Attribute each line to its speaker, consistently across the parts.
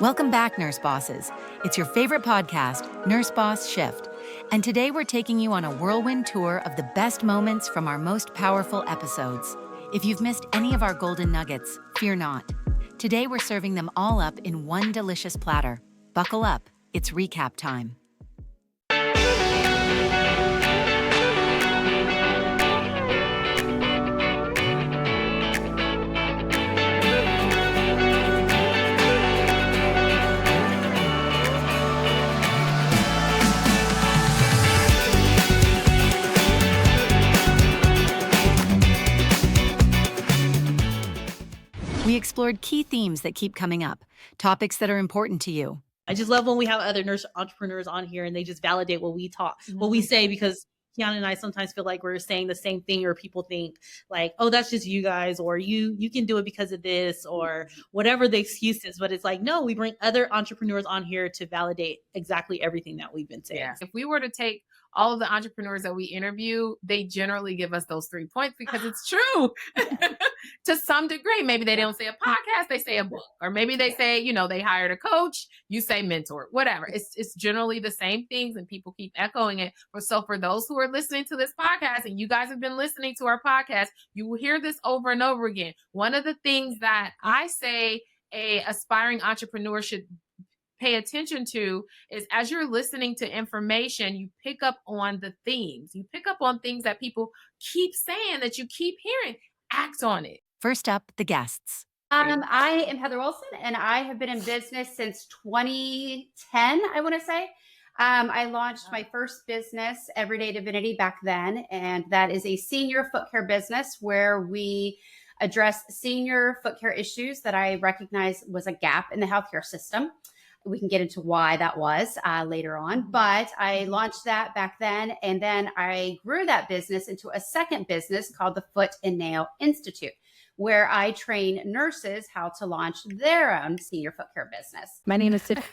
Speaker 1: Welcome back, Nurse Bosses. It's your favorite podcast, Nurse Boss Shift. And today we're taking you on a whirlwind tour of the best moments from our most powerful episodes. If you've missed any of our golden nuggets, fear not. Today we're serving them all up in one delicious platter. Buckle up, it's recap time. We explored key themes that keep coming up, topics that are important to you.
Speaker 2: I just love when we have other nurse entrepreneurs on here and they just validate what we talk, what we say, because Kiana and I sometimes feel like we're saying the same thing, or people think like, oh, that's just you guys, or you can do it because of this, or whatever the excuse is. But it's like, no, we bring other entrepreneurs on here to validate exactly everything that we've been saying.
Speaker 3: Yeah. If we were to take all of the entrepreneurs that we interview, they generally give us those 3 points because it's true to some degree. Maybe they don't say a podcast, they say a book, or maybe they say, they hired a coach, you say mentor, whatever. It's generally the same things and people keep echoing it. So for those who are listening to this podcast, and you guys have been listening to our podcast, you will hear this over and over again. One of the things that I say a aspiring entrepreneur should pay attention to is, as you're listening to information, you pick up on the themes. You pick up on things that people keep saying, that you keep hearing. Act on it.
Speaker 1: First up, the guests.
Speaker 4: I am Heather Wilson, and I have been in business since 2010, I want to say. I launched my first business, Everyday Divinity, back then, and that is a senior foot care business where we address senior foot care issues that I recognize was a gap in the healthcare system. We can get into why that was later on, but I launched that back then. And then I grew that business into a second business called the Foot and Nail Institute, where I train nurses how to launch their own senior foot care business.
Speaker 5: My name is Tiffany.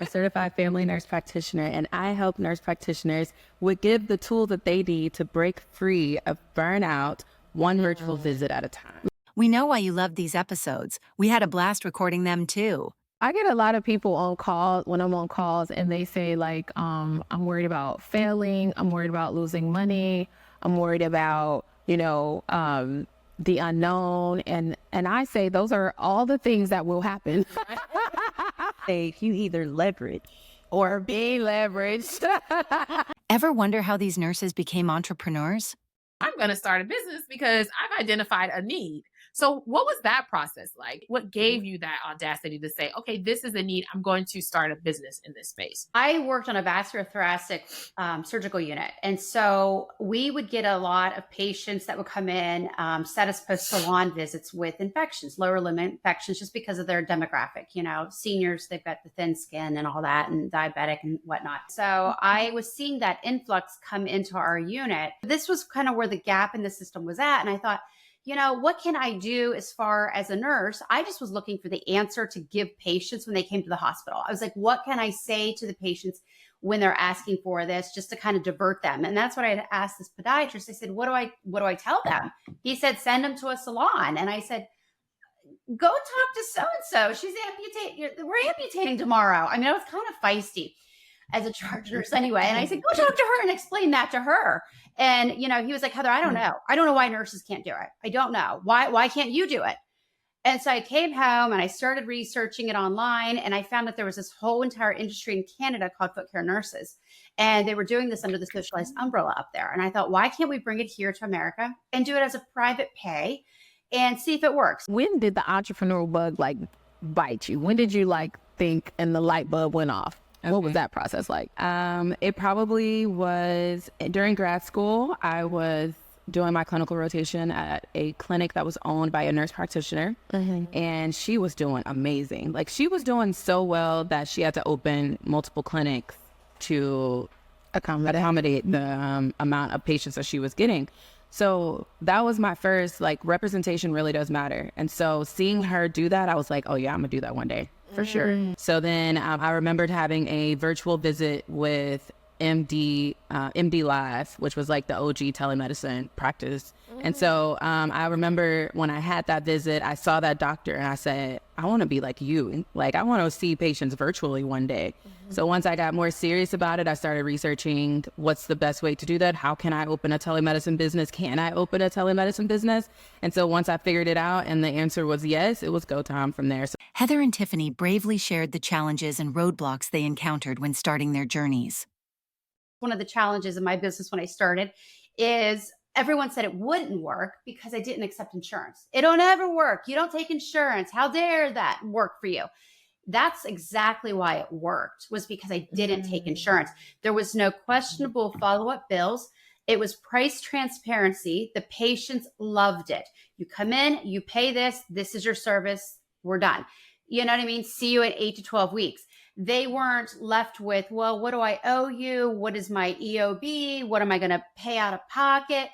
Speaker 5: I'm a certified family nurse practitioner, and I help nurse practitioners give the tools that they need to break free of burnout, one virtual visit at a time.
Speaker 1: We know why you love these episodes. We had a blast recording them too.
Speaker 5: I get a lot of people on call when I'm on calls, and they say like, I'm worried about failing. I'm worried about losing money. I'm worried about, the unknown. And I say those are all the things that will happen.
Speaker 6: You either leverage
Speaker 5: or be leveraged.
Speaker 1: Ever wonder how these nurses became entrepreneurs?
Speaker 3: I'm going to start a business because I've identified a need. So what was that process like? What gave you that audacity to say, okay, this is a need. I'm going to start a business in this space?
Speaker 4: I worked on a vascular thoracic surgical unit. And so we would get a lot of patients that would come in, set us post-salon visits with infections, lower limb infections, just because of their demographic. Seniors, they've got the thin skin and all that, and diabetic and whatnot. So I was seeing that influx come into our unit. This was kind of where the gap in the system was at. And I thought, what can I do as far as a nurse? I just was looking for the answer to give patients when they came to the hospital. I was like, what can I say to the patients when they're asking for this, just to kind of divert them? And that's what I had asked this podiatrist. I said, what do I tell them? He said, send them to a salon. And I said, go talk to so-and-so. She's we're amputating tomorrow. I mean, I was kind of feisty as a charge nurse anyway. And I said, go talk to her and explain that to her. And, he was like, Heather, I don't know. I don't know why nurses can't do it. I don't know. Why can't you do it? And so I came home and I started researching it online, and I found that there was this whole entire industry in Canada called foot care nurses. And they were doing this under the socialized umbrella up there. And I thought, why can't we bring it here to America and do it as a private pay and see if it works?
Speaker 5: When did the entrepreneurial bug bite you? When did you think and the light bulb went off? Okay. What was that process like? It probably was during grad school. I was doing my clinical rotation at a clinic that was owned by a nurse practitioner. Mm-hmm. And she was doing amazing. She was doing so well that she had to open multiple clinics to accommodate the amount of patients that she was getting. So that was my first, representation really does matter. And so seeing her do that, I was like, oh yeah, I'm gonna do that one day. For sure. So then I remembered having a virtual visit with MD Live, which was the OG telemedicine practice. And so I remember when I had that visit, I saw that doctor and I said, I want to be like you. Like, I want to see patients virtually one day. So once I got more serious about it, I started researching what's the best way to do that. How can I open a telemedicine business? Can I open a telemedicine business? And so once I figured it out and the answer was yes, it was go time from there. So
Speaker 1: Heather and Tiffany bravely shared the challenges and roadblocks they encountered when starting their journeys.
Speaker 4: One of the challenges in my business when I started is everyone said it wouldn't work because I didn't accept insurance. It don't ever work. You don't take insurance. How dare that work for you? That's exactly why it worked, was because I didn't take insurance. There was no questionable follow-up bills. It was price transparency. The patients loved it. You come in, you pay this. This is your service. We're done. You know what I mean? See you in 8 to 12 weeks. They weren't left with, well, what do I owe you? What is my EOB? What am I going to pay out of pocket?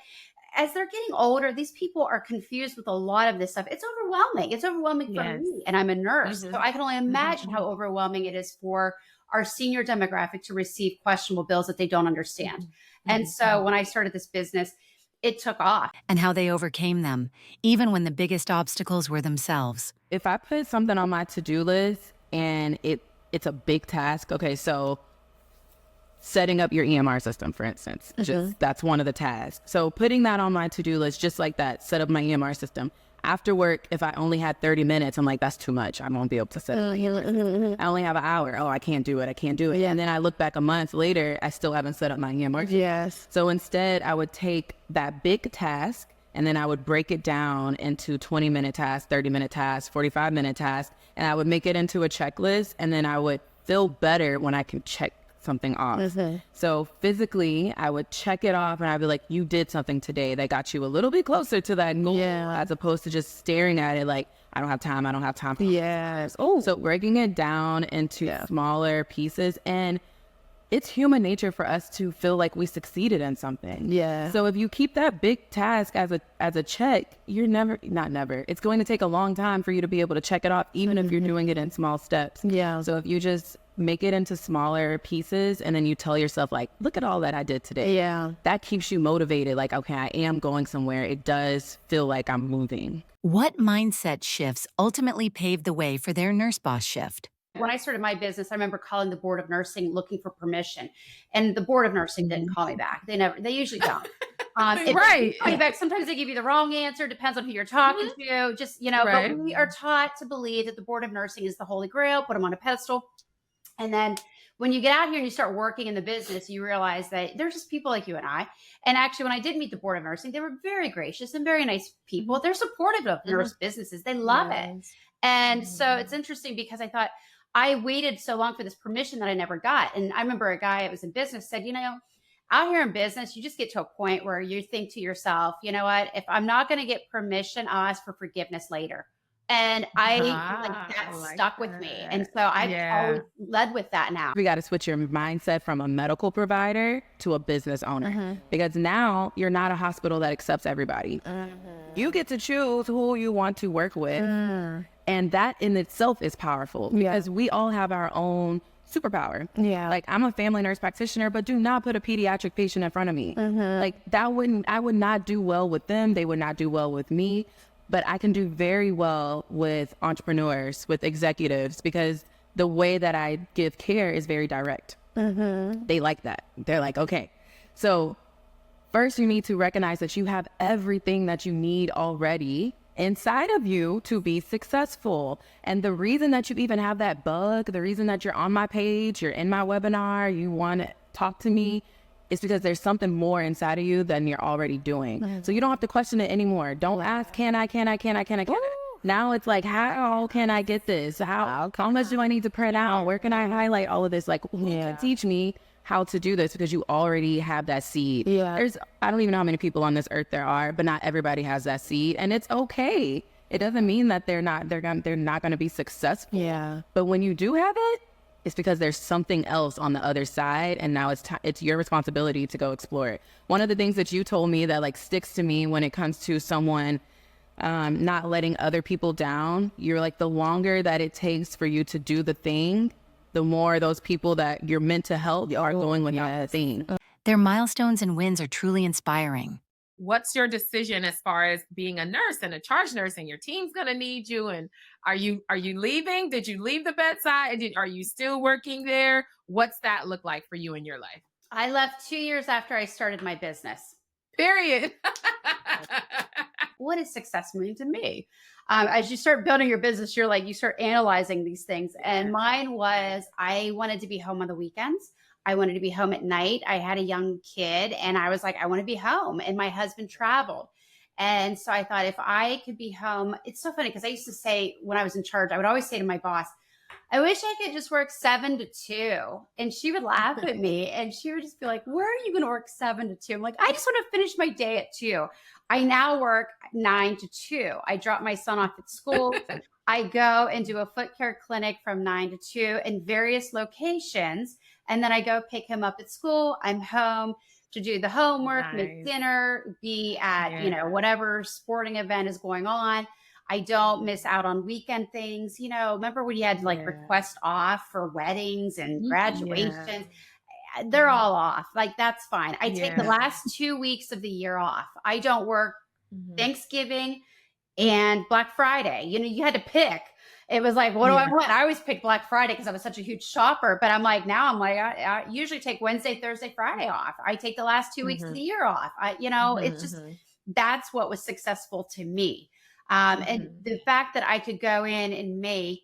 Speaker 4: As they're getting older, these people are confused with a lot of this stuff. It's overwhelming. It's overwhelming for me, and I'm a nurse. So I can only imagine how overwhelming it is for our senior demographic to receive questionable bills that they don't understand. And so when I started this business, it took off.
Speaker 1: And how they overcame them, even when the biggest obstacles were themselves.
Speaker 5: if I put something on my to-do list and it's a big task, okay, so setting up your EMR system, for instance, just that's one of the tasks. So putting that on my to-do list, just like that, set up my EMR system. After work, if I only had 30 minutes, I'm like, that's too much. I won't be able to set it. I only have an hour. Oh, I can't do it. I can't do it. Yeah. And then I look back a month later, I still haven't set up my EMR.
Speaker 6: Yes.
Speaker 5: So instead, I would take that big task and then I would break it down into 20-minute tasks, 30-minute tasks, 45-minute tasks, and I would make it into a checklist. And then I would feel better when I can check something off. So physically, I would check it off and I'd be like, you did something today that got you a little bit closer to that goal, as opposed to just staring at it like, I don't have time, I don't have time.
Speaker 6: Yes.
Speaker 5: Oh, so breaking it down into smaller pieces. And it's human nature for us to feel like we succeeded in something. Yeah. So if you keep that big task as a check, you're never, it's going to take a long time for you to be able to check it off, even if you're doing it in small steps. Yeah. So if you just make it into smaller pieces and then you tell yourself like, look at all that I did today. Yeah. That keeps you motivated. Like, okay, I am going somewhere. It does feel like I'm moving.
Speaker 1: What mindset shifts ultimately paved the way for their nurse boss shift?
Speaker 4: When I started my business, I remember calling the board of nursing looking for permission, and the board of nursing didn't call me back. They usually don't. Right. Call you back. Sometimes they give you the wrong answer. Depends on who you're talking to. Just, but we are taught to believe that the board of nursing is the holy grail, put them on a pedestal. And then when you get out here and you start working in the business, you realize that they're just people like you and I. And actually, when I did meet the board of nursing, they were very gracious and very nice people. They're supportive of nurse businesses. They love it. And so it's interesting because I thought, I waited so long for this permission that I never got. And I remember a guy that was in business said, out here in business, you just get to a point where you think to yourself, you know what, if I'm not going to get permission, I'll ask for forgiveness later. And that stuck with me. And so I've always led with that now.
Speaker 5: We got to switch your mindset from a medical provider to a business owner, because now you're not a hospital that accepts everybody. You get to choose who you want to work with. And that in itself is powerful because we all have our own superpower. Yeah. Like, I'm a family nurse practitioner, but do not put a pediatric patient in front of me. Like, I would not do well with them. They would not do well with me. But I can do very well with entrepreneurs, with executives, because the way that I give care is very direct. They like that. They're like, okay. So first you need to recognize that you have everything that you need already inside of you to be successful. And the reason that you even have that bug, the reason that you're on my page, you're in my webinar, you want to talk to me, is because there's something more inside of you than you're already doing. So you don't have to question it anymore. Don't ask, can I? Now it's like, how can I get this? How much do I need to print out? Where can I highlight all of this? Like, teach me how to do this, because you already have that seed. I don't even know how many people on this earth there are, but not everybody has that seed, and it's okay. It doesn't mean that they're not going to be successful. But when you do have it, it's because there's something else on the other side, and now it's your responsibility to go explore it. One of the things that you told me that like sticks to me when it comes to someone not letting other people down, you're like, the longer that it takes for you to do the thing, the more those people that you're meant to help are going without the thing.
Speaker 1: Their milestones and wins are truly inspiring.
Speaker 3: what's your decision as far as being a nurse and a charge nurse, and your team's going to need you? And are you leaving? Did you leave the bedside? Are you still working there? What's that look like for you in your life?
Speaker 4: I left 2 years after I started my business.
Speaker 3: Period.
Speaker 4: What is success mean to me? As you start building your business, you start analyzing these things. And mine was, I wanted to be home on the weekends. I wanted to be home at night. I had a young kid and I was like, I want to be home. And my husband traveled. And so I thought if I could be home, it's so funny because I used to say when I was in charge, I would always say to my boss, I wish I could just work 7 to 2. And she would laugh at me and she would just be like, where are you going to work 7 to 2? I'm like, I just want to finish my day at 2. I now work 9 to 2. I drop my son off at school. I go and do a foot care clinic from 9 to 2 in various locations. And then I go pick him up at school. I'm home to do the homework, make dinner, be at, whatever sporting event is going on. I don't miss out on weekend things. Remember when you had request off for weddings and graduations? They're all off. That's fine. I take the last 2 weeks of the year off. I don't work Thanksgiving and Black Friday. You had to pick. It was like, what do I want? I always picked Black Friday because I was such a huge shopper. But I usually take Wednesday, Thursday, Friday off. I take the last 2 weeks of the year off. It's just, that's what was successful to me. And the fact that I could go in and make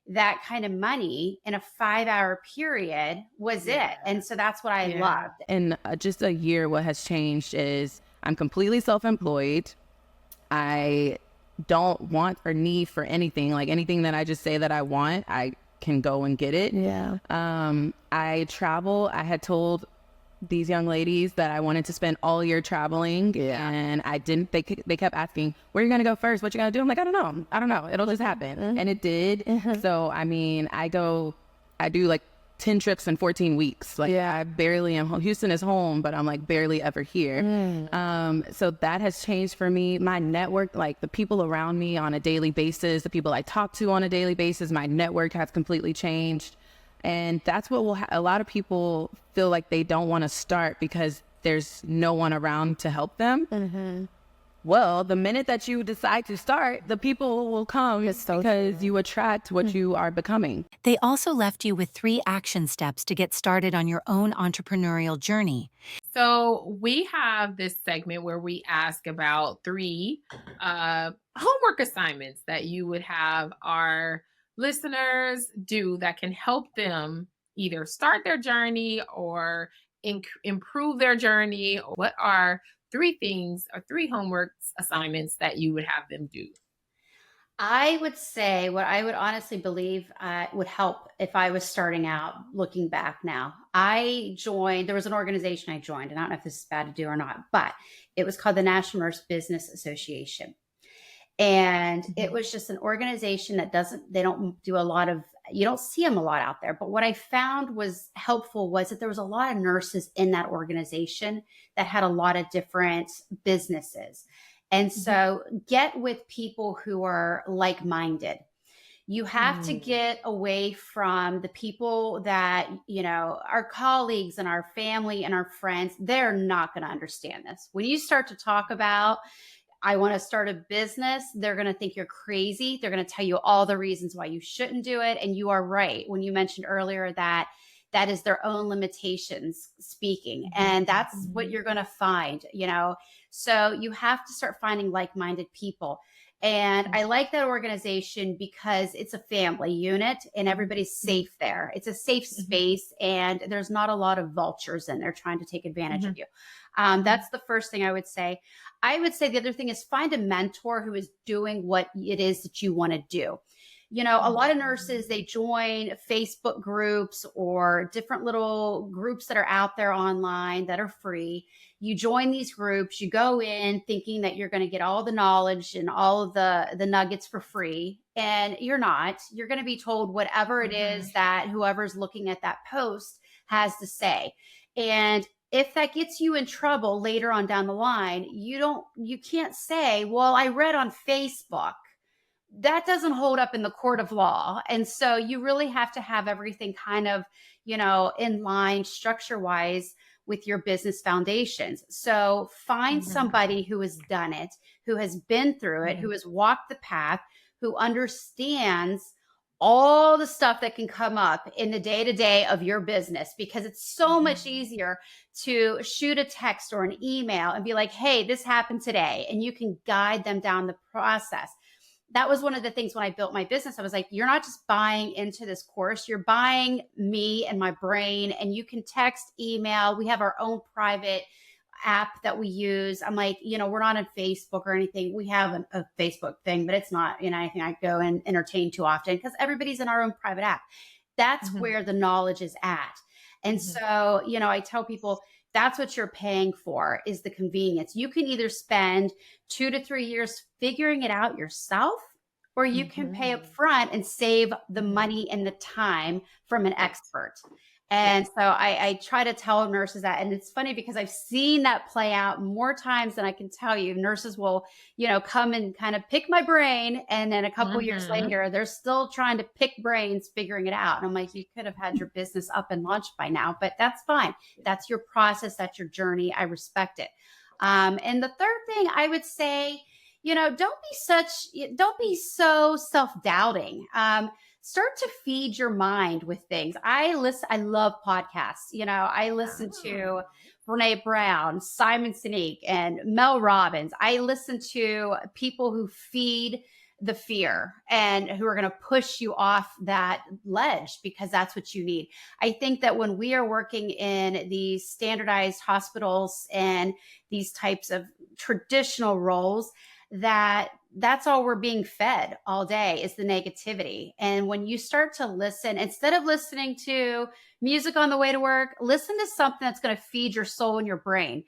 Speaker 4: that kind of money in a 5-hour period was it. And so that's what I loved.
Speaker 5: In just a year, what has changed is I'm completely self-employed. I don't want or need for anything. Anything that I just say that I want, I can go and get it. I travel. I had told these young ladies that I wanted to spend all year traveling, and I didn't. They kept asking, where are you going to go first? What you going to do? I'm like, I don't know. It'll just happen. And it did. So, I do 10 trips in 14 weeks. I barely am home. Houston is home, but I'm barely ever here. So that has changed for me. My network, the people around me on a daily basis, the people I talk to on a daily basis, my network has completely changed. And that's what a lot of people feel like they don't want to start because there's no one around to help them. Well, the minute that you decide to start, the people will come because you attract what you are becoming.
Speaker 1: They also left you with 3 action steps to get started on your own entrepreneurial journey.
Speaker 3: So we have this segment where we ask about 3 homework assignments that you would have our listeners do that can help them either start their journey or improve their journey. What are 3 things or 3 homework assignments that you would have them do?
Speaker 4: I would say what I would honestly believe would help if I was starting out, looking back now. There was an organization I joined, and I don't know if this is bad to do or not, but it was called the National Nurse Business Association. And it was just an organization that they don't do a lot of, you don't see them a lot out there. But what I found was helpful was that there was a lot of nurses in that organization that had a lot of different businesses. And so get with people who are like-minded. You have to get away from the people that, our colleagues and our family and our friends, they're not going to understand this. When you start to talk about, I want to start a business, they're going to think you're crazy. They're going to tell you all the reasons why you shouldn't do it. And you are right. When you mentioned earlier that is their own limitations speaking. And that's what you're going to find, So you have to start finding like-minded people. And I like that organization because it's a family unit and everybody's safe there. It's a safe space and there's not a lot of vultures in there trying to take advantage of you. That's the first thing I would say. I would say the other thing is find a mentor who is doing what it is that you want to do. A lot of nurses, they join Facebook groups or different little groups that are out there online that are free. You join these groups, you go in thinking that you're going to get all the knowledge and all of the nuggets for free. And you're not. You're going to be told whatever it is that whoever's looking at that post has to say. And if that gets you in trouble later on down the line, you can't say, well, I read on Facebook. That doesn't hold up in the court of law. And so you really have to have everything kind of, in line structure wise with your business foundations. So find somebody who has done it, who has been through it, who has walked the path, who understands all the stuff that can come up in the day-to-day of your business, because it's so much easier to shoot a text or an email and be like, hey, this happened today. And you can guide them down the process. That was one of the things when I built my business. I was like, you're not just buying into this course, you're buying me and my brain, and you can text, email. We have our own private app that we use. I'm like, we're not on Facebook or anything. We have a Facebook thing, but it's not, anything I go and entertain too often, because everybody's in our own private app. That's where the knowledge is at. And so, I tell people that's what you're paying for, is the convenience. You can either spend 2 to 3 years figuring it out yourself, or you can pay up front and save the money and the time from an expert. And so I try to tell nurses that. And it's funny because I've seen that play out more times than I can tell you. Nurses will, come and kind of pick my brain. And then a couple years later, they're still trying to pick brains, figuring it out. And I'm like, you could have had your business up and launched by now, but that's fine. That's your process. That's your journey. I respect it. And the third thing I would say, don't be so self-doubting. Start to feed your mind with things. I love podcasts. I listen to Brene Brown, Simon Sinek, and Mel Robbins. I listen to people who feed the fear and who are going to push you off that ledge, because that's what you need. I think that when we are working in these standardized hospitals and these types of traditional roles, that's all we're being fed all day is the negativity. And when you start to listen, instead of listening to music on the way to work, listen to something that's going to feed your soul and your brain,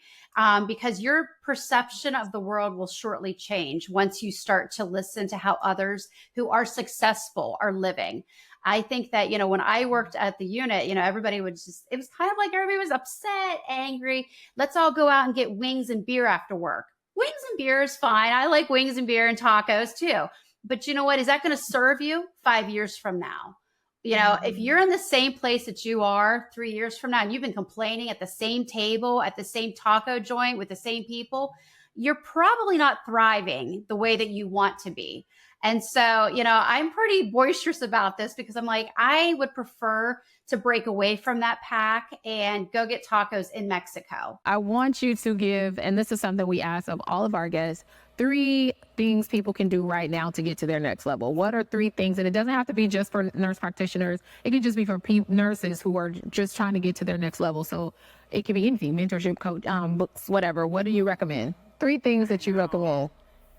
Speaker 4: because your perception of the world will shortly change once you start to listen to how others who are successful are living. I think that, when I worked at the unit, everybody it was kind of like everybody was upset, angry. Let's all go out and get wings and beer after work. Wings and beer is fine. I like wings and beer and tacos too. But you know what? Is that going to serve you 5 years from now? If you're in the same place that you are 3 years from now, and you've been complaining at the same table, at the same taco joint with the same people, you're probably not thriving the way that you want to be. And so, I'm pretty boisterous about this, because I'm like, I would prefer to break away from that pack and go get tacos in Mexico.
Speaker 5: I want you to give, and this is something we ask of all of our guests, 3 things people can do right now to get to their next level. What are 3 things? And it doesn't have to be just for nurse practitioners. It can just be for nurses who are just trying to get to their next level. So it can be anything, mentorship, coach, books, whatever. What do you recommend? 3 things that you recommend.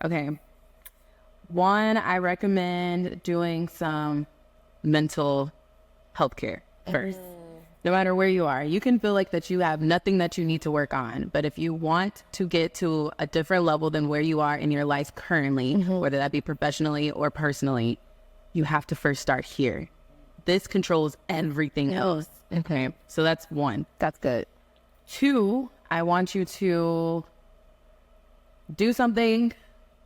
Speaker 5: Okay. 1, I recommend doing some mental health care first. No matter where you are, you can feel like that you have nothing that you need to work on. But if you want to get to a different level than where you are in your life currently, whether that be professionally or personally, you have to first start here. This controls everything else. Okay. So that's 1. That's good. 2, I want you to do something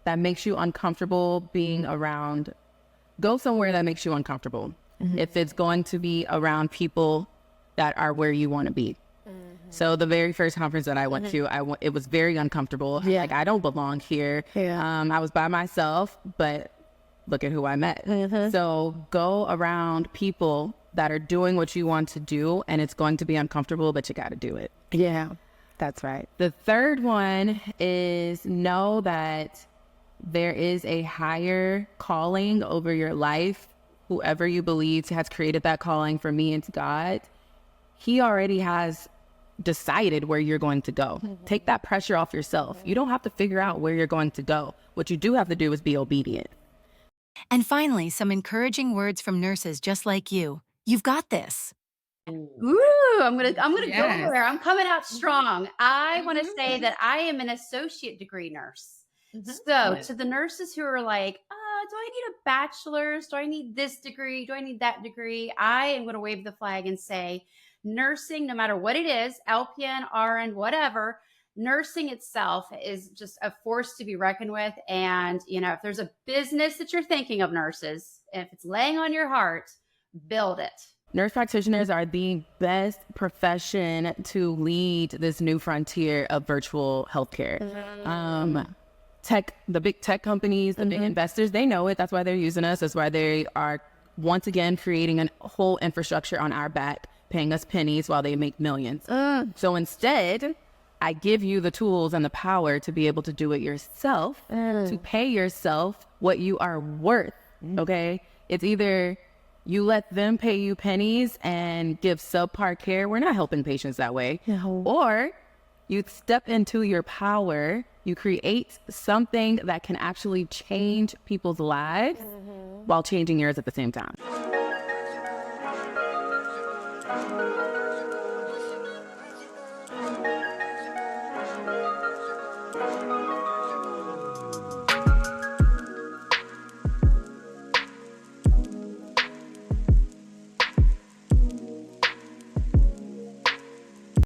Speaker 5: that makes you uncomfortable being around. Go somewhere that makes you uncomfortable. If it's going to be around people that are where you want to be. So the very first conference that I went to, it was very uncomfortable. Yeah. Like, I don't belong here. Yeah. I was by myself, but look at who I met. So go around people that are doing what you want to do, and it's going to be uncomfortable, but you got to do it. Yeah, that's right. The third one is know that there is a higher calling over your life. Whoever you believe has created that calling, for me, it's God. He already has decided where you're going to go. Take that pressure off yourself. You don't have to figure out where you're going to go. What you do have to do is be obedient.
Speaker 1: And finally, some encouraging words from nurses just like you. You've got this.
Speaker 4: Ooh, I'm gonna go there. I'm coming out strong. I want to say that I am an associate degree nurse. So to the nurses who are like, do I need a bachelor's? Do I need this degree? Do I need that degree? I am going to wave the flag and say nursing, no matter what it is, LPN, RN, whatever, nursing itself is just a force to be reckoned with. And, if there's a business that you're thinking of, nurses, if it's laying on your heart, build it.
Speaker 5: Nurse practitioners are the best profession to lead this new frontier of virtual healthcare. The big tech companies, the big investors, they know it. That's why they're using us. That's why they are once again creating a whole infrastructure on our back, paying us pennies while they make millions. So instead, I give you the tools and the power to be able to do it yourself, to pay yourself what you are worth. Okay? It's either you let them pay you pennies and give subpar care. We're not helping patients that way.
Speaker 6: No.
Speaker 5: Or you step into your power, you create something that can actually change people's lives while changing yours at the same time.